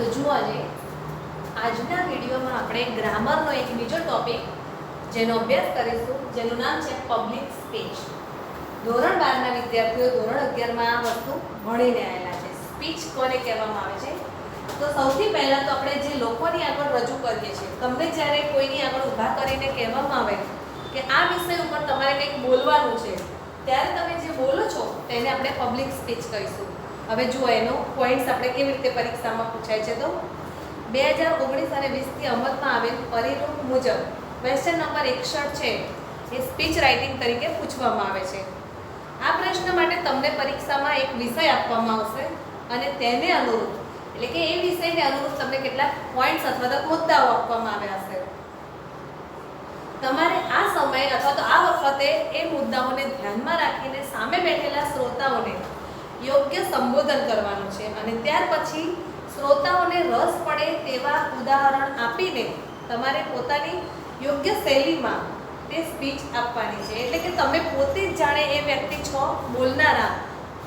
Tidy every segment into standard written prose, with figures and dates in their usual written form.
તો જુઓ આજે આજના વિડીયોમાં આપણે ગ્રામરનો એક બીજો ટોપિક જેનો અભ્યાસ કરીશું, જેનું નામ છે પબ્લિક સ્પીચ. ધોરણ 12ના વિદ્યાર્થીઓ ધોરણ 11માં આ વસ્તુ ભણીને આવેલા છે. સ્પીચ કોને કહેવામાં આવે છે? તો સૌથી પહેલાં તો આપણે જે લોકોની આગળ રજૂ કરીએ છીએ, તમને જ્યારે કોઈની આગળ ઊભા કરીને કહેવામાં આવે કે આ વિષય ઉપર તમારે કંઈક બોલવાનું છે, ત્યારે તમે જે બોલો છો તેને આપણે પબ્લિક સ્પીચ કહીશું. હવે જુઓ એનો પોઈન્ટ્સ આપણે કેવી રીતે પરીક્ષામાં પૂછાય છે. તો 2019 અને 20થી અમલમાં આવેલ પરિરૂપ મુજબ ક્વેશ્ચન નંબર 61 છે એ સ્પીચ રાઇટિંગ તરીકે પૂછવામાં આવે છે. આ પ્રશ્ન માટે તમને પરીક્ષામાં એક વિષય આપવામાં આવશે અને તેને અનુરૂપ એટલે કે એ વિષયને અનુરૂપ તમને કેટલાક પોઈન્ટ્સ અથવા તો મુદ્દાઓ આપવામાં આવ્યા હશે. તમારે આ સમય અથવા તો આ વખતે એ મુદ્દાઓને ધ્યાનમાં રાખીને સામે બેઠેલા શ્રોતાઓને યોગ્ય સંબોધન કરવાનું છે અને ત્યાર પછી શ્રોતાઓને રસ પડે તેવા ઉદાહરણ આપીને તમારે પોતાની યોગ્ય શૈલીમાં તે સ્પીચ આપવાની છે. એટલે કે તમે પોતે જ જાણે એ વ્યક્તિ છો બોલનારા,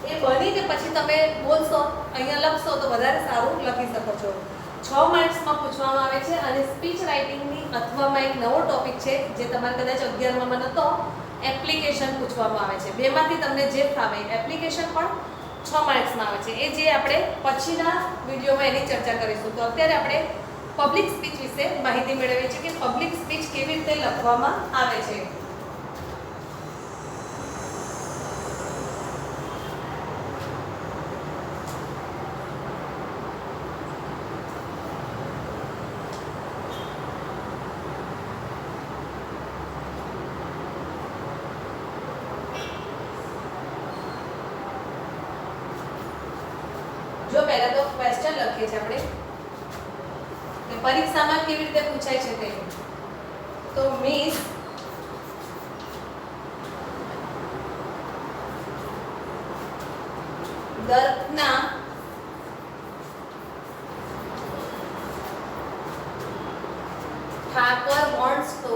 એ બનીને પછી તમે બોલશો, અહીંયા લખશો તો વધારે સારું લખી શકો છો. 6 માર્ક્સમાં પૂછવામાં આવે છે અને સ્પીચ રાઇટિંગની અથવામાં એક નવો ટોપિક છે જે તમારે કદાચ 11માં નહોતો, એપ્લિકેશન પૂછવામાં આવે છે. બેમાંથી તમને જે ફાવે. એપ્લિકેશન પણ 6 માર્ક્સમાં આવે છે, એ જે આપણે પછીના વિડીયોમાં એની ચર્ચા કરીશું. તો અત્યારે આપણે પબ્લિક સ્પીચ વિશે માહિતી મેળવીએ છીએ કે પબ્લિક સ્પીચ કેવી રીતે લખવામાં આવે છે. જો પહેલા તો ક્વેશ્ચન લખીએ છીએ આપણે કે પરીક્ષામાં કેવી રીતે પૂછાય છે તે. તો miss Darpana Thakor wants to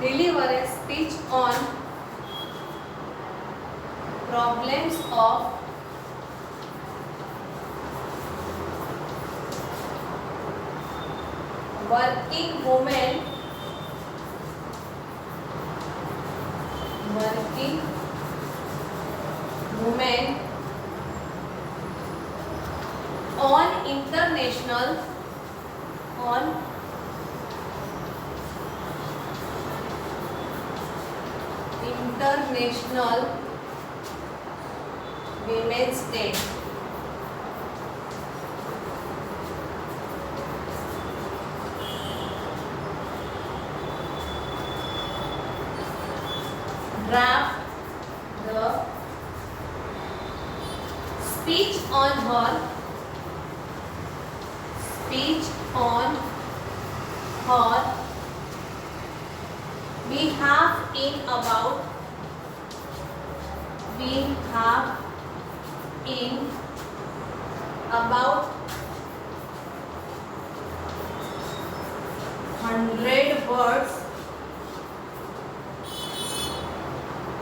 deliver a speech on problems of working women on international Women's Day. Draft the speech on her behalf in about 100 words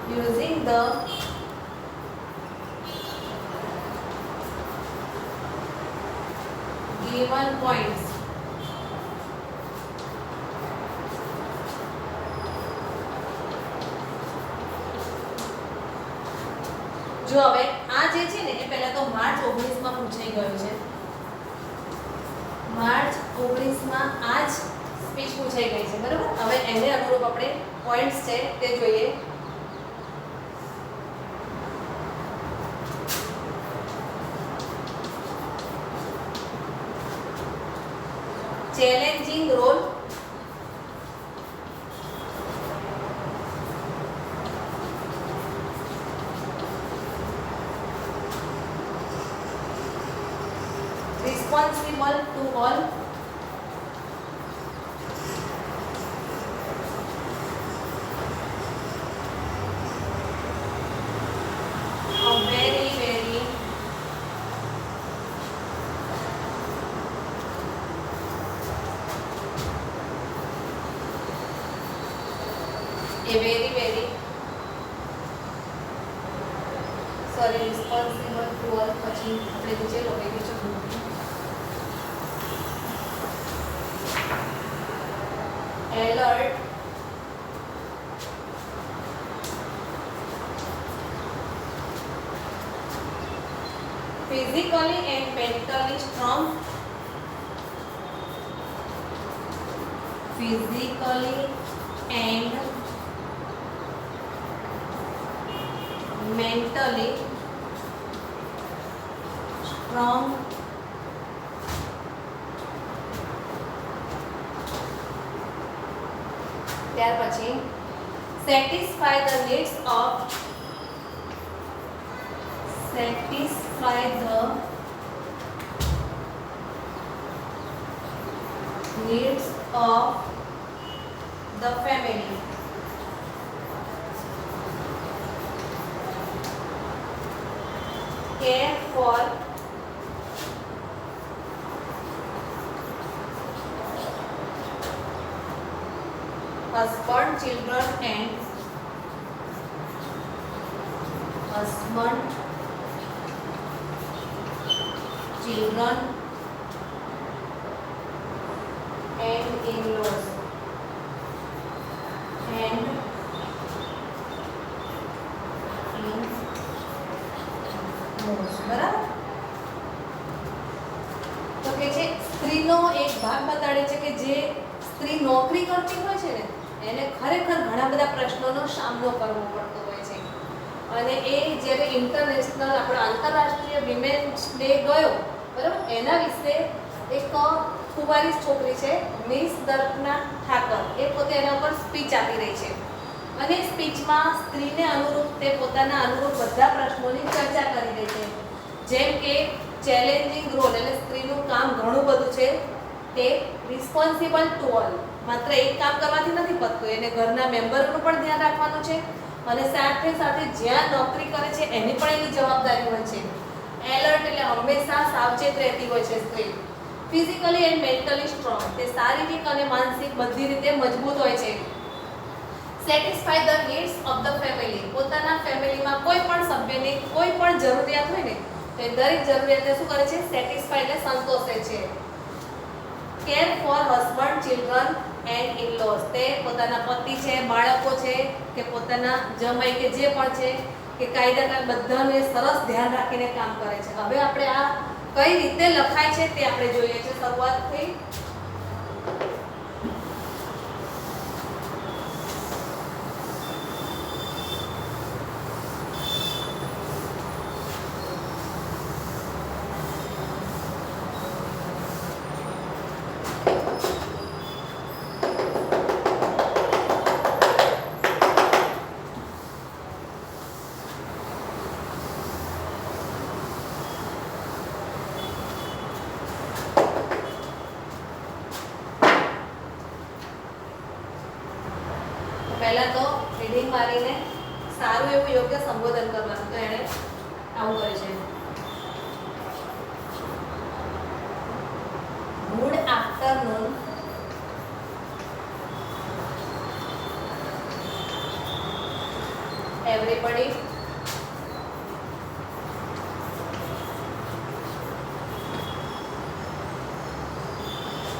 using the given points. જો હવે આ જે છે ને એ પહેલા તો માર્ચ 19માં પૂછાઈ ગયું છે. માર્ચ 19માં આ જ સ્પીચ પૂછાઈ ગઈ છે, બરાબર. હવે એને અનુરૂપ આપણે પોઈન્ટ્સ છે તે જોઈએ. Challenging role, responsible to all, a very sorry responsible toward પછી આપણે બીજે લોકો બીજો alert physically and mentally strong, physically and mentally strong, ત્યાર પછી satisfy the needs of the family. Care for husband, children and in-laws and in-laws. બરાબર. તો કે છે સ્ત્રીનો એક ભાગ બતાડે છે કે જે સ્ત્રી નોકરી કરતી હોય છે ને એને ખરેખર ઘણા બધા પ્રશ્નોનો સામનો કરવો પડતો હોય છે અને એ જ્યારે ઇન્ટરનેશનલ આપણો આંતરરાષ્ટ્રીય વિમેન્સ ડે ગયો બરાબર એના વિશે એક કુંવારી છોકરી છે મિસ દર્પના ઠાકર એ પોતે એના ઉપર સ્પીચ આપી રહી છે અને સ્પીચમાં સ્ત્રીને અનુરૂપ તે પોતાના અનુરૂપ બધા પ્રશ્નોની ચર્ચા કરી રહી છે જેમ કે ચેલેન્જિંગ રોલ એટલે સ્ત્રીનું કામ ઘણું બધું છે તે રિસ્પોન્સિબલ ટુ ઓલ માત્ર એક કામ કરવાથી નથી પતતું એને ઘરના મેમ્બરોનું પણ ધ્યાન રાખવાનું છે અને સાથે સાથે જ્યાં નોકરી કરે છે એની પણ એની જવાબદારી હોય છે એલર્ટ એટલે હંમેશા સાવચેત રહેતી હોય છે સ્ત્રી ફિઝિકલી એન્ડ મેન્ટલી સ્ટ્રોંગ તે શારીરિક અને માનસિક બધી રીતે મજબૂત હોય છે satisfy the needs of the family પોતાના ફેમિલીમાં કોઈ પણ સભ્યની કોઈ પણ જરૂરિયાત હોય ને તો એ દરેક જરૂરિયાતને શું કરે છે સેટિસ્ફાય એટલે સંતોષે છે care for husband children and in-lose તે પોતાના પતિ છે બાળકો છે કે પોતાના જમાઈ કે જે પણ છે કે કાયદાકાર બધાને સરસ ધ્યાન રાખીને કામ કરે છે હવે આપણે આ કઈ રીતે લખાય છે તે આપણે જોઈએ છે શરૂઆતથી પહેલા તો રીડિંગ મારીને સારું એવું યોગ્ય સંબોધન કરવાનું તો એણે આવું કરે છે ગુડ આફ્ટરનૂન એવરીબડી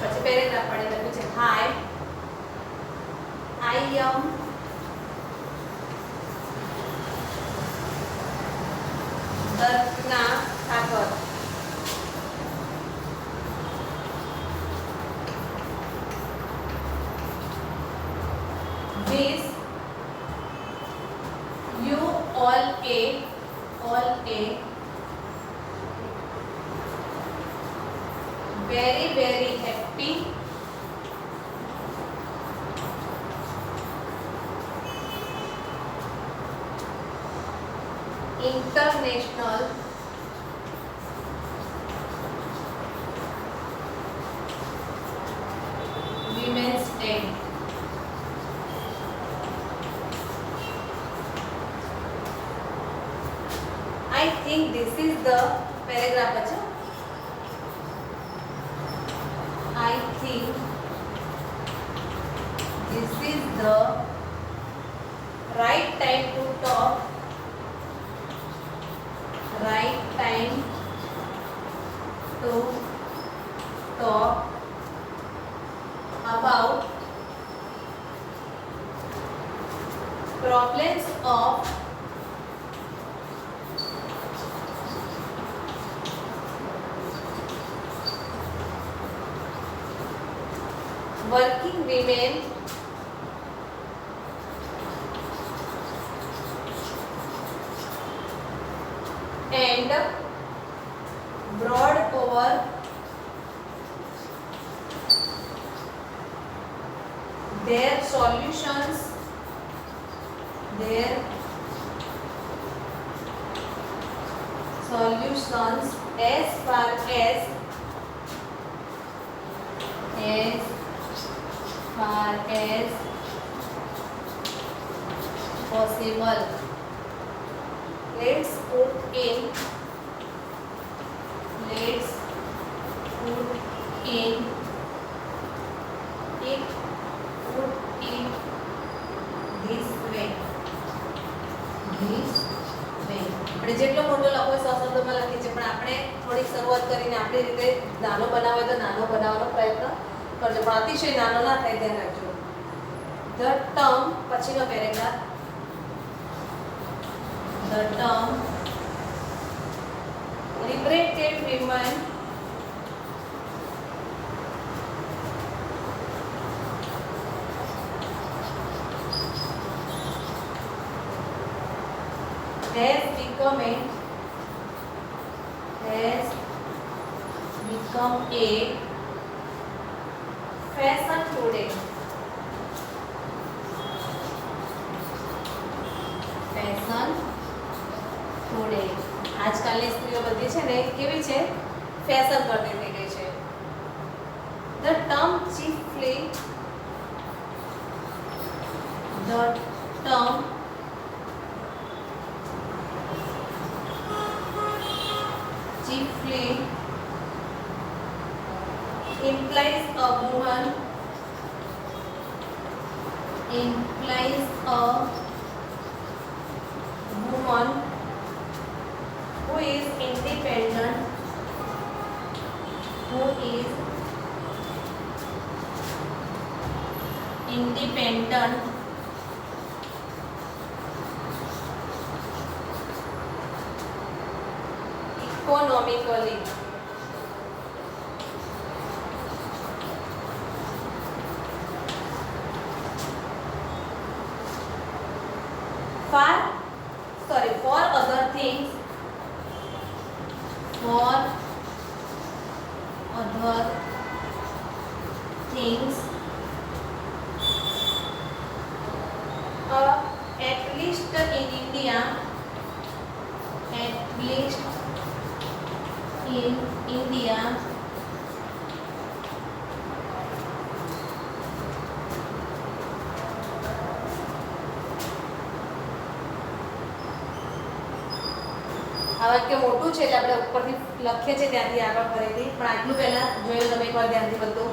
પછી પેરેગ્રાફ પડે લખ્યું છે હાય I am Darpana Thakur. Wish you all a very very happy International Women's Day. I think this is the paragraph. Achha? I think this is the right time to talk, right time to talk about problems of working women and brought over their solutions as far as possible. Let's put in it this way. આપણે જેટલો મોટો લખો સો શબ્દોમાં લખીએ છીએ, પણ આપણે થોડીક શરૂઆત કરીને આપણી રીતે નાનો બનાવો તો નાનો બનાવવાનો પ્રયત્ન કરજો, પણ અતિશય નાનો ના થાય ધ્યાન રાખજો. ધ ટર્મ પછીનો paragraph, the term liberated women has become a fashion today. આજકાલની સ્ત્રીઓ બધી છે ને કેવી છે, ફેશન કરતી થઈ ગઈ છે. The term chiefly implies a woman who is independent, economically. For other things, at least in India, આ વાક્ય મોટું છે એટલે આપણે ઉપરથી લખીએ છીએ ત્યાંથી આગળ ફરીથી, પણ આટલું પહેલા જોયેલું તમે એકવાર ધ્યાનથી બધું.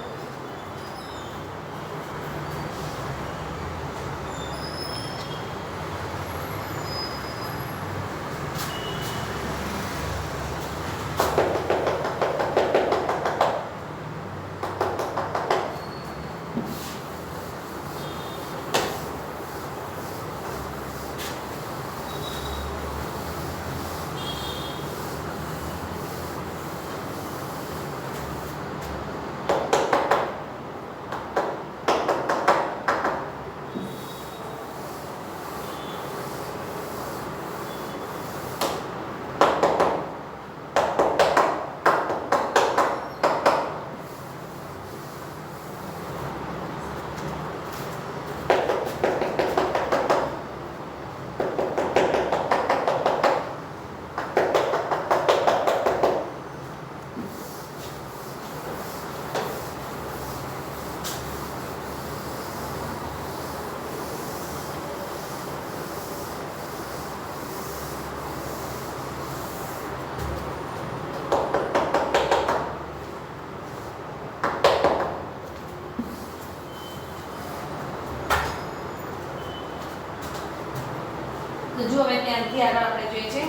તો જો હવે ત્યાંથી આગળ આપણે જોઈએ છે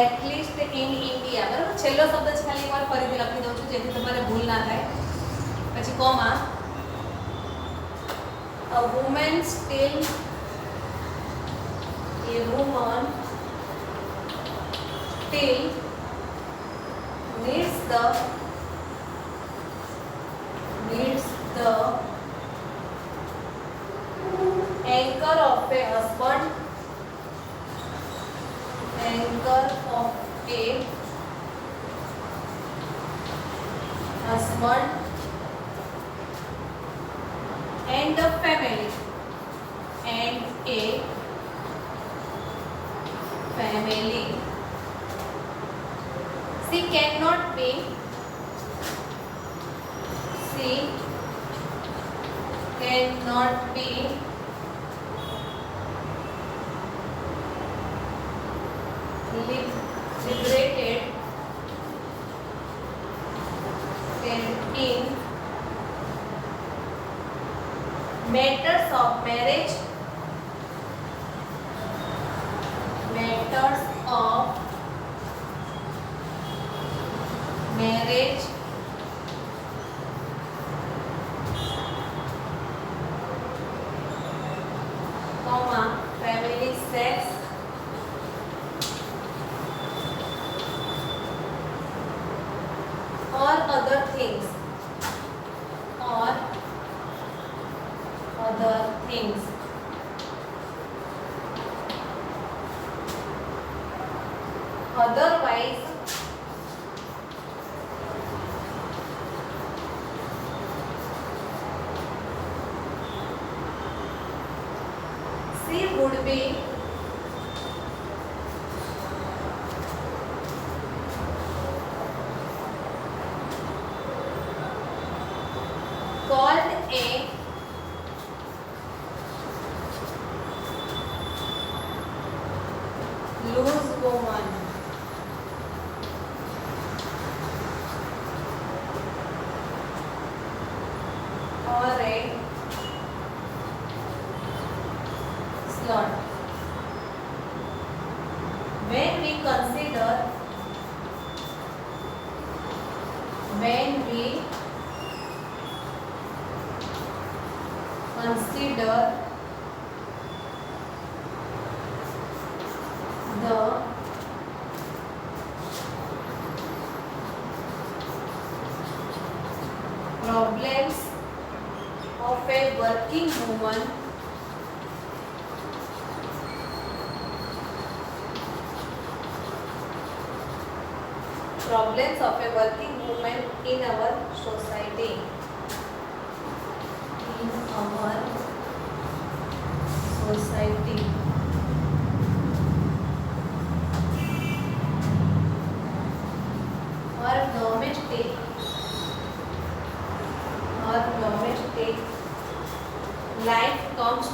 એટલીસ્ટ ઇન ઇન્ડિયા, બરાબર. છેલ્લો શબ્દ જ ખાલી એકવાર ફરીથી લખી દઉં છું જેથી તમારે ભૂલ ના થાય. પછી comma, a woman still, a woman still needs the anchor of a husband, anchor of a husband and a family, and a family. She cannot be liberated in matters of marriage, comma, family, sex, or other things, otherwise she would be called a loose woman, or a slut. When we consider the problems of a working woman, in our society, or domestic life comes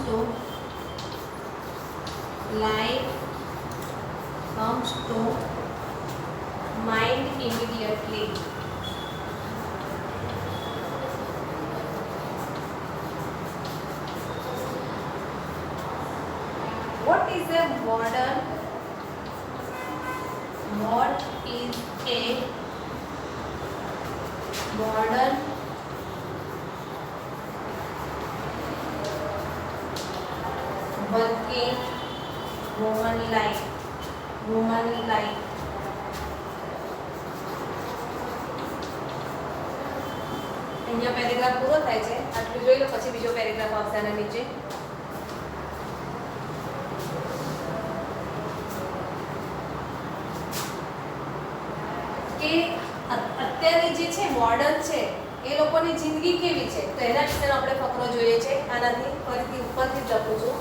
to mind immediately. What is a modern working woman life? અહીંયા paragraph પૂરો થાય છે. આટલું જોઈ લો, પછી બીજો paragraph આવશે આના નીચે. કે અત્યારે જે છે મોડર્ન છે એ લોકોની જિંદગી કેવી છે, તો એના વિશેનો આપણે ફકરો જોઈએ છે. આનાથી ફરીથી ઉપરથી જ લખું છું.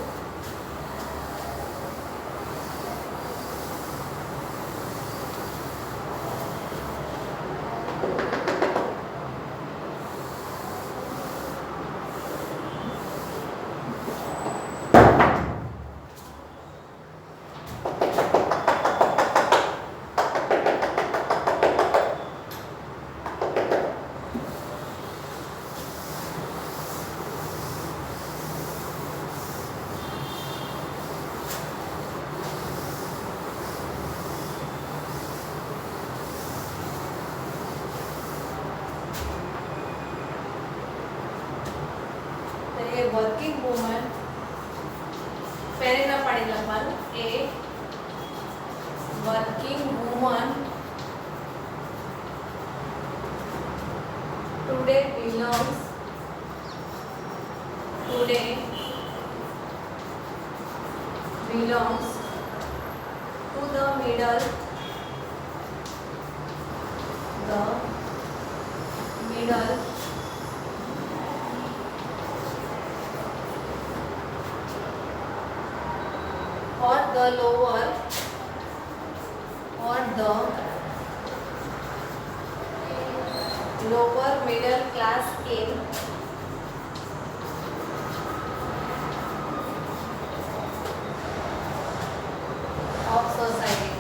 કે વર્કિંગ વુમન, પેરેગ્રાફ પાડી લખવાનું, a working woman today belongs to the middle or the lower middle class in of society.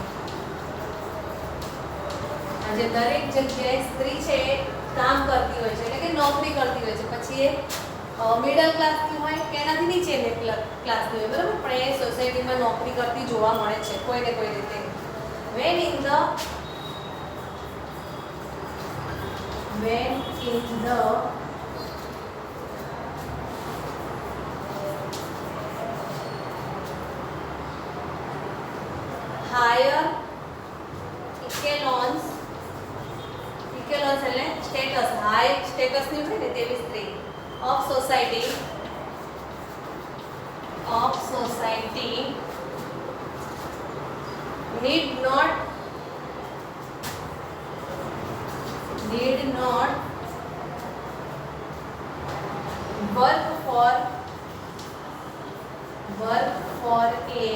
આજે દરેક જગ્યાએ સ્ત્રી છે એ કામ કરતી હોય છે, એટલે કે નોકરી કરતી હોય છે, પછી એ મિડલ ક્લાસની હોય કે એનાથી નીચેની ક્લાસની હોય, બરાબર, પણ એ સોસાયટીમાં નોકરી કરતી જોવા મળે છે કોઈ ને કોઈ રીતે. when in the higher echelons એટલે સ્ટેટસ, હાઈ સ્ટેટસની હોય ને તેવી સ્ત્રી of society need not work for a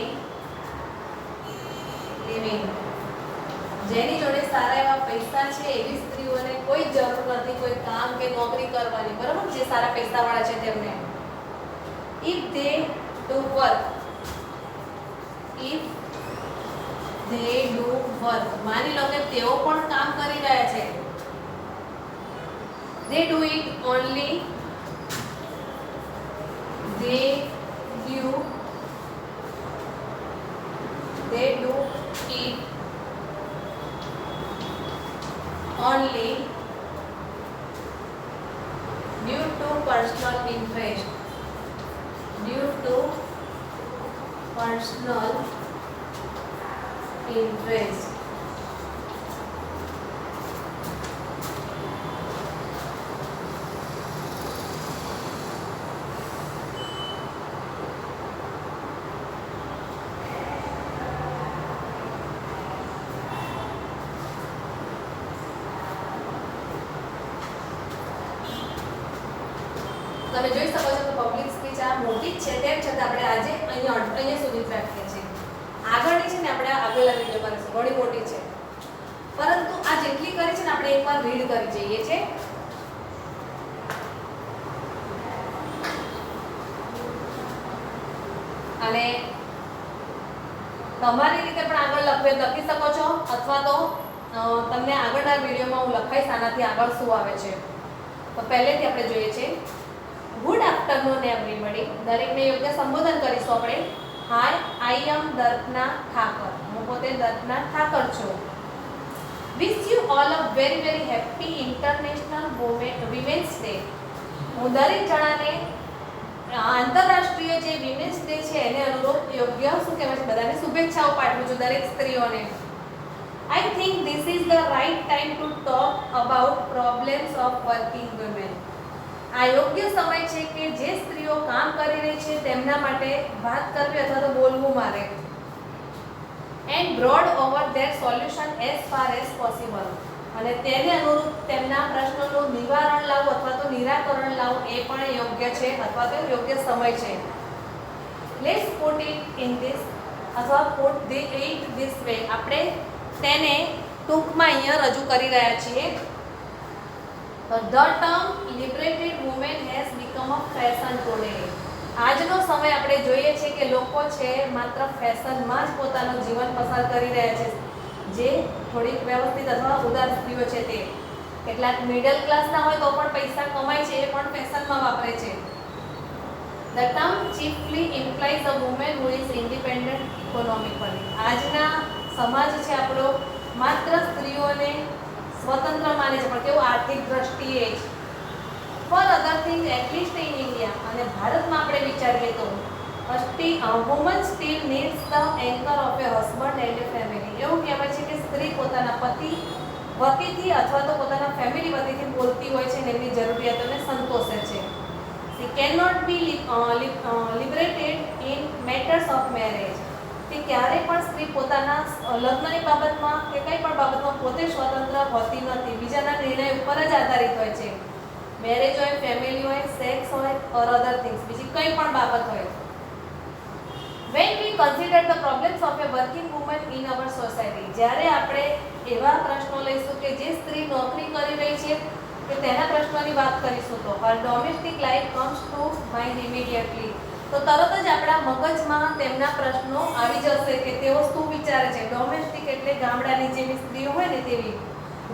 living. જેની જોડે સારા એવા પૈસા છે એવી સ્ત્રીઓને કોઈ જરૂર નથી કોઈ કામ કે નોકરી કરવાની, બરાબર, જે સારા પૈસાવાળા છે તેમને. if they do work, માની લો કે તેઓ પણ કામ કરી રહ્યા છે, they do it only due to personal interest. તમે જોઈ શકો છો કે પબ્લિક સ્પીચ આ મોટી જ છે, તેમ છતાં આપણે આજે અહીંયા સુધી જ રાખીએ છીએ. આગળની છે ને આપણે આગળના વિડીયોમાં કરીશું, ઘણી મોટી છે, પરંતુ આ જેટલી કરી છે ને આપણે એકવાર રીડ કરી જઈએ છે. અને તમારી રીતે પણ આગળ લખી શકો છો, અથવા તો તમને આગળના વિડીયોમાં હું લખાઈશ આનાથી આગળ શું આવે છે. તો પહેલેથી આપણે જોઈએ છે ગુડ આફ્ટરનૂન એવરીબડી. દરેકને યોગ્ય સંબોધન કરીશું આપણે. હાય, આઈ એમ દર્પના ઠાકર. હું પોતે દર્પના ઠાકર છું. Wish you all a very very happy international women's day. હું દરેક જણાને આંતરરાષ્ટ્રીય જે વિમેન્સ ડે છે એને અનુરૂપ યોગ્ય શું કહેવાય છે બધાને શુભેચ્છાઓ પાઠવું છું, દરેક સ્ત્રીઓને. I think this is the right time to talk about problems of working women. આ યોગ્ય સમય છે કે જે સ્ત્રીઓ કામ કરી રહી છે તેમના માટે વાત કરવી અથવા તો બોલવું મારે. And broad over there solution as far as possible. અને તેને અનુરૂપ તેમના પ્રશ્નોનું નિવારણ લાવવું અથવા તો નિરાકરણ લાવવું એ પણ યોગ્ય છે અથવા તો યોગ્ય સમય છે. Let's put it in this અથવા પુટ ઇટ ધીસ વે. આપણે તેને ટૂંકમાં અહીંયા રજૂ કરી રહ્યા છીએ. The term liberated women has become a fashion today. આજનો સમય આપણે જોઈએ છે કે લોકો છે માત્ર ફેશનમાં જ પોતાનું જીવન પસાર કરી રહ્યા છે. જે થોડીક વ્યવસ્થિત અથવા ઉદાર સ્ત્રીઓ છે તે કેટલાક મિડલ ક્લાસના હોય તો પણ પૈસા કમાય છે, એ પણ ફેશનમાં વાપરે છે. The term chiefly implies a woman who is independent economically. આજના સમાજ છે આપણો માત્ર સ્ત્રીઓને સ્વતંત્ર માને છે, પણ કેવું આર્થિક દ્રષ્ટિએ જ. For other thing at least in India, અને ભારતમાં આપણે વિચારીએ તો woman still needs the anchor of a husband and a family. એવું કહેવાય છે કે સ્ત્રી પોતાના પતિ વતીથી અથવા તો પોતાના ફેમિલી વતીથી બોલતી હોય છે અને એમની જરૂરિયાતોને સંતોષે છે. She cannot be liberated in matters of marriage. કે ક્યારેય પણ સ્ત્રી પોતાના લગ્નની બાબતમાં કે કંઈ પણ બાબતમાં પોતે સ્વતંત્ર હોતી નથી, બીજાના નિર્ણય ઉપર જ આધારિત હોય છે. મેરેજ હોય, ફેમિલી હોય, સેક્સ હોય ઓર અધર થિંગ્સ, બીજી કંઈ પણ બાબત હોય. When we consider the problems of a working woman in our society, જ્યારે આપણે એવા પ્રશ્નો લઈશું કે જે સ્ત્રી નોકરી કરી રહી છે કે તેના પ્રશ્નોની વાત કરીશું તો her domestic life comes to mind immediately. તો તરત જ આપણા મગજમાં તેમના પ્રશ્નો આવી જશે કે તેઓ શું વિચારે છે. ડોમેસ્ટિક એટલે ગામડાની જેવી સ્ત્રીઓ હોય ને તેવી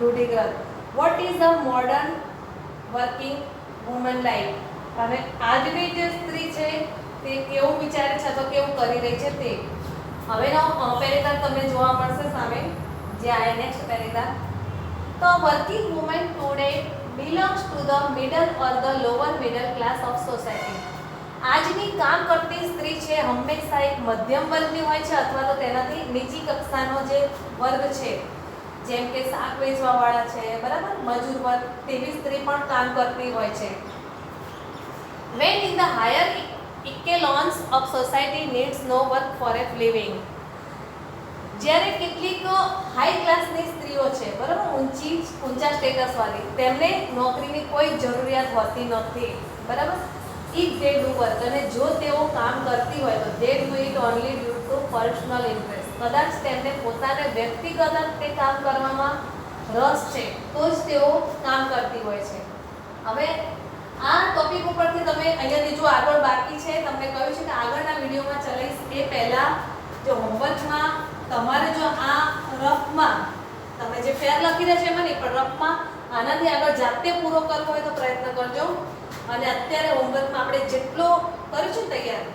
રૂઢિગત. What is a modern working woman life? હવે આજની જે સ્ત્રી છે તે કેવું વિચારે છે અથવા કેવું કરી રહી છે તે. હવેનો પેરેગ્રાફ તમને જોવા મળશે સામે, જે આ નેક્સ્ટ પેરેગ્રાફ. તો working woman today belongs to the middle or the lower middle class of society. આજની કામ કરતી સ્ત્રી છે હંમેશા એક મધ્યમ વર્ગની હોય છે અથવા તો તેનાથી નીચી કક્ષાનો જે વર્ગ છે, જેમ કે શાક વેચવાવાળા છે, બરાબર, મજૂર વર્ગ, તેવી સ્ત્રી પણ કામ કરતી હોય છે. When in the higher echelons of society needs no work for a living. જ્યારે કેટલીક હાઈ ક્લાસની સ્ત્રીઓ છે, બરાબર, ઊંચા સ્ટેટસવાળી, તેમને નોકરીની કોઈ જરૂરિયાત હોતી નથી, બરાબર. ઇફ દે ડુ વર્ક, અને જો તેઓ કામ કરતી હોય તો they do it only due to personal interest. કદાચ તેમને પોતાને વ્યક્તિગત તે કામ કરવામાં રસ છે તો જ તેઓ કામ કરતી હોય છે. હવે આ ટોપિક ઉપરથી તમે અહીંયાથી જો આગળ બાકી છે, તમને કહ્યું છે કે આગળના વિડીયોમાં ચલાવીશ એ પહેલાં જો હોમવર્કમાં તમારે જો આ રફમાં તમે જે ફેર લખી રહ્યા છે એમાં નહીં પણ રફમાં આનાથી આગળ જાતે પૂરો કરવો હોય તો પ્રયત્ન કરજો. અને અત્યારે હોમવર્કમાં આપણે જેટલો કર્યું છે તૈયાર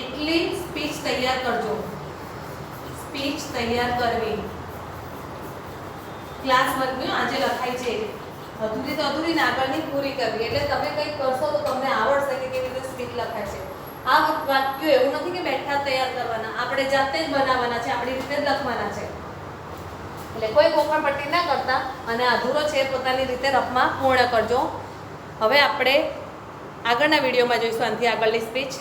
એટલી સ્પીચ તૈયાર કરજો. સ્પીચ તૈયાર કરવી ક્લાસ વર્કની આજે લખાઈ છે અધૂરી તો અધૂરી ને આગળની પૂરી કરવી. એટલે તમે કંઈક કરશો તો તમને આવડશે કે કેવી રીતે સ્પીચ લખાય છે. આ વાક્યો એવું નથી કે બેઠા તૈયાર કરવાના, આપણે જાતે જ બનાવવાના છે, આપણી રીતે જ લખવાના છે. એટલે કોઈ ગોખણપટ્ટી ના કરતા અને અધૂરો છે પોતાની રીતે રફમાં પૂર્ણ કરજો. હવે આપણે આગળના વિડીયોમાં જોઈશું આનાથી આગળની સ્પીચ.